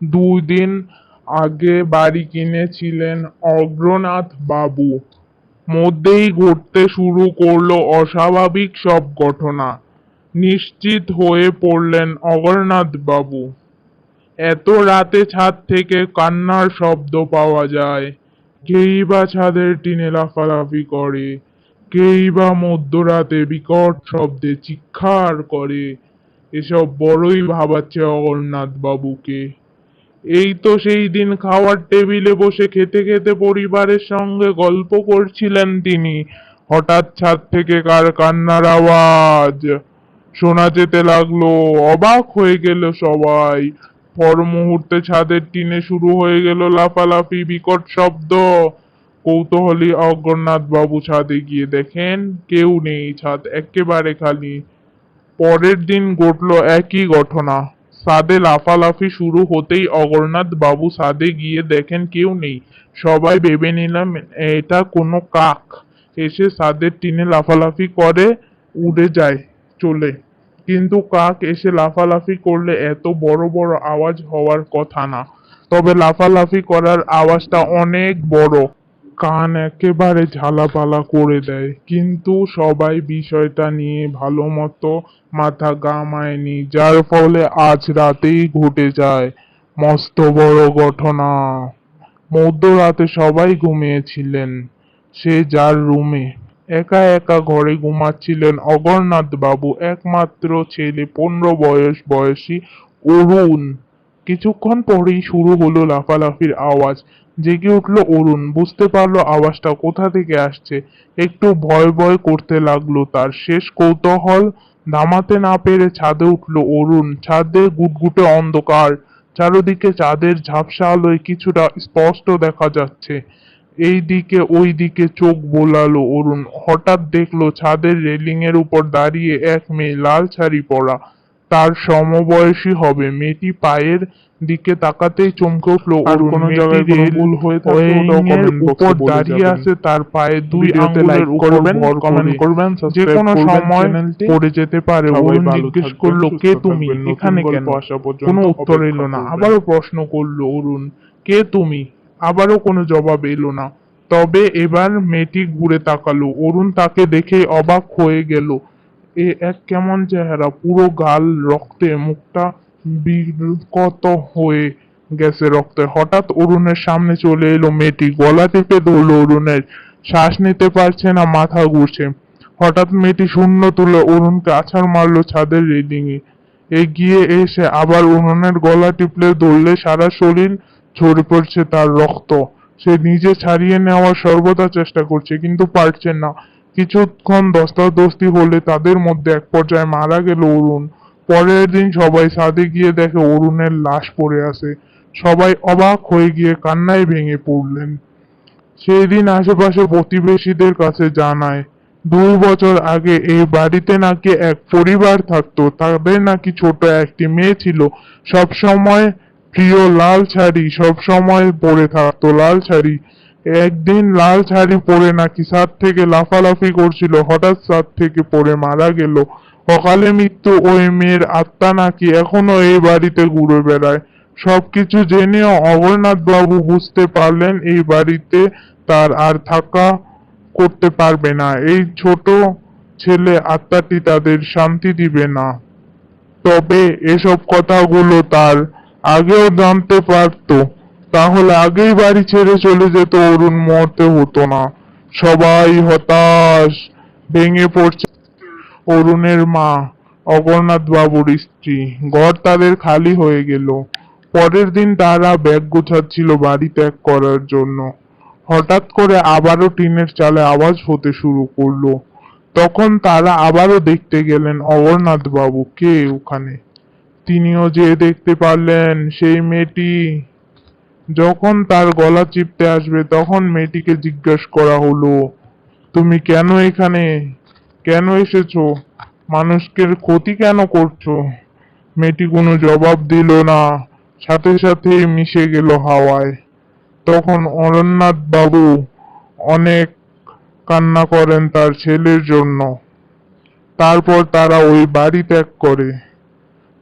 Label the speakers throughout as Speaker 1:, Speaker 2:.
Speaker 1: দুদিন আগে বাড়ি কিনেছিলেন অগ্রনাথ বাবু। মধ্যেই ঘটতে শুরু করলো অস্বাভাবিক সব ঘটনা। নিশ্চিত হয়ে পড়লেন অগরনাথ বাবু। এত রাতে ছাদ থেকে কান্নার শব্দ পাওয়া যায়। কেই বা ছাদের টিনে লাফালাফি করে, কেই বা মধ্যরাতে বিকট শব্দে চিৎকার করে। এসব বড়ই ভাবাচ্ছে অগরনাথ বাবুকে। এই তো সেই দিন খাওয়ার টেবিলে বসে খেতে খেতে পরিবারের সঙ্গে গল্প করছিলেন তিনি। হঠাৎ ছাদ থেকে কার কান্নার আওয়াজ শোনা যেতে লাগলো। অবাক হয়ে গেল সবাই। পর মুহূর্তে ছাদের টিনে শুরু হয়ে গেল লাফালাফি, বিকট শব্দ। কৌতূহলী অগ্রনাথ বাবু ছাদে গিয়ে দেখেন কেউ নেই, ছাদ একেবারে খালি। পরের দিন ঘটল একই ঘটনা। ছাদে লাফালাফি শুরু হতেই অগরনাথ বাবু ছাদে গিয়ে দেখেন কেউ নেই। সবাই ভেবে নিলাম এটা কোনো কাক এসে ছাদের টিনে লাফালাফি করে উড়ে যায় চলে। কিন্তু কাক এসে লাফালাফি করলে এত বড় বড় আওয়াজ হওয়ার কথা না। তবে লাফালাফি করার আওয়াজটা অনেক বড়, কান একেবারে ঝালাপালা করে দেয়। কিন্তু সবাই বিষয়টা নিয়ে ভালোমতো মাথা ঘামায়নি, যার ফলে আজ রাতেই ঘটে যায় মস্ত বড় ঘটনা। মধ্যরাতে সবাই ঘুমিয়েছিলেন সে যার রুমে। একা একা ঘরে ঘুমাচ্ছিলেন অগরনাথ বাবু একমাত্র ছেলে 15 বয়সী অরুণ। কিছুক্ষণ পরেই শুরু হলো লাফালাফির আওয়াজ। জেগে উঠলো অরুণ, বুঝতে পারলো আওয়াজটা কোথা থেকে আসছে। একটু ভয় ভয় করতে লাগলো তার। শেষ কৌতূহল থামাতে না পেরে ছাদে উঠলো অরুণ। ছাদে গুটগুটে অন্ধকার, চারদিকে চাঁদের ঝাপসা আলোয় কিছুটা স্পষ্ট দেখা যাচ্ছে। এই দিকে ওই দিকে চোখ বোলালো অরুণ। হঠাৎ দেখলো ছাদের রেলিং এর উপর দাঁড়িয়ে এক মেয়ে, লাল শাড়ি পরা, তার সমবয়সী হবে। মেয়েটি পায়ের দিকে তাকাতেই চমকে উঠলো অরুণ। মেয়েটি রেল ওয়েইং এর উপর দাঁড়িয়ে আছে, তার পায়ে দুই আঙ্গুলের উপর ভর করে। যে কোনো সময় পড়ে যেতে পারে। অরুণ জিজ্ঞেস করলো, কে তুমি, এখানে কেন? কোনো উত্তর এলো না। আবারও প্রশ্ন করলো অরুণ, কে তুমি? আবারও কোনো জবাব এলো না। তবে এবার মেয়েটি ঘুরে তাকালো। অরুণ তাকে দেখে অবাক হয়ে গেল। এ এক কেমন চেহারা, পুরো গাল রক্তে, মুখটা বিকৃত হয়ে গেছে রক্তে। হঠাৎ অরুণের সামনে চলে এলো মেয়েটি, গলা টিপে ধরলো অরুণের। শ্বাস নিতে পারছে না, মাথা ঘুরছে। হঠাৎ মেয়েটি শূন্য তুলে অরুণকে আছাড় মারলো ছাদের রেলিংয়ে। এগিয়ে এসে আবার উনুনের গলা টিপলে ধরলে সারা শরীর ঝরে পড়ছে তার রক্ত। সে নিজে ছাড়িয়ে নেওয়ার সর্বদা চেষ্টা করছে, কিন্তু পারছে না। কিছুক্ষণ ধস্তাধস্তি হলে তাদের মধ্যে এক পর্যায়ে মারা গেল অরুণ। পরের দিন সবাই ছাদে গিয়ে দেখে অরুণের লাশ পড়ে আছে। সবাই অবাক হয়ে গিয়ে কান্নায় ভেঙে পড়লেন। সেই দিন আশেপাশে প্রতিবেশীদের কাছে জানায় 2 বছর আগে এই বাড়িতে নাকি এক পরিবার থাকতো। তাদের নাকি ছোট একটি মেয়ে ছিল। সব সময় প্রিয় লাল শাড়ি, সব সময় পরে থাকতো লাল শাড়ি। একদিন লাল শাড়ি পরে নাকি ছাদ থেকে লাফালাফি করছিল, হঠাৎ ছাদ থেকে পড়ে মারা গেল। অকালে মৃত্যু ওই মেয়ের আত্মা নাকি এখনো এই বাড়িতে ঘুরে বেড়ায়। সবকিছু জেনেও অমরনাথ বাবু বুঝতে পারলেন এই বাড়িতে তার আর থাকা করতে পারবে না। এই ছোট ছেলে আত্মাটি তাদের শান্তি দিবে না। তবে এসব কথাগুলো তার আগেও জানতে পারতো, তাহলে আগেই বাড়ি ছেড়ে চলে যেত, অরুণ মরতে হতো না। সবাই হতাশ, ভেঙে পড়ছে। অরুণের মা, অগরনাথ বাবুর স্ত্রী, ঘর তাদের খালি হয়ে গেল। পরের দিন তারা ব্যাগ গোছাচ্ছিল বাড়ি ত্যাগ করার জন্য। হঠাৎ করে আবারও টিনের চালে আওয়াজ হতে শুরু করলো। তখন তারা আবারও দেখতে গেলেন অগরনাথ বাবু। কে ওখানে? তিনিও যে দেখতে পারলেন সেই মেয়েটি। যখন তার গলা চিপতে আসবে তখন মেয়েটিকে জিজ্ঞেস করা হলো, তুমি কেন এখানে, কেন এসেছো, মানুষকে ক্ষতি কেন করছো? মেয়েটি কোনো জবাব দিল না, সাথে সাথে মিশে গেল হাওয়ায়। তখন অরণ্যাথ বাবু অনেক কান্না করেন তার ছেলের জন্য। তারপর তারা ওই বাড়ি ত্যাগ করে।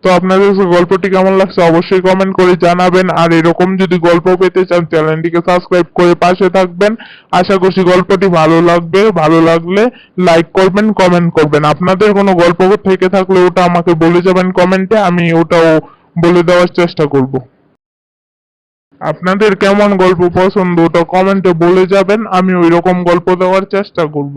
Speaker 1: তো আপনাদের কাছে গল্পটি কেমন লাগছে অবশ্যই কমেন্ট করে জানাবেন, আর এরকম যদি গল্প পেতে চান চ্যানেলটিকে সাবস্ক্রাইব করে পাশে থাকবেন। আশা করছি গল্পটি ভালো লাগবে, ভালো লাগলে লাইক করবেন, কমেন্ট করবেন। আপনাদের কোনো গল্প থেকে থাকলে ওটা আমাকে বলে যাবেন কমেন্টে, আমি ওটাও বলে দেওয়ার চেষ্টা করব। আপনাদের কেমন গল্প পছন্দ ওটা কমেন্টে বলে যাবেন, আমি ওইরকম গল্প দেওয়ার চেষ্টা করব।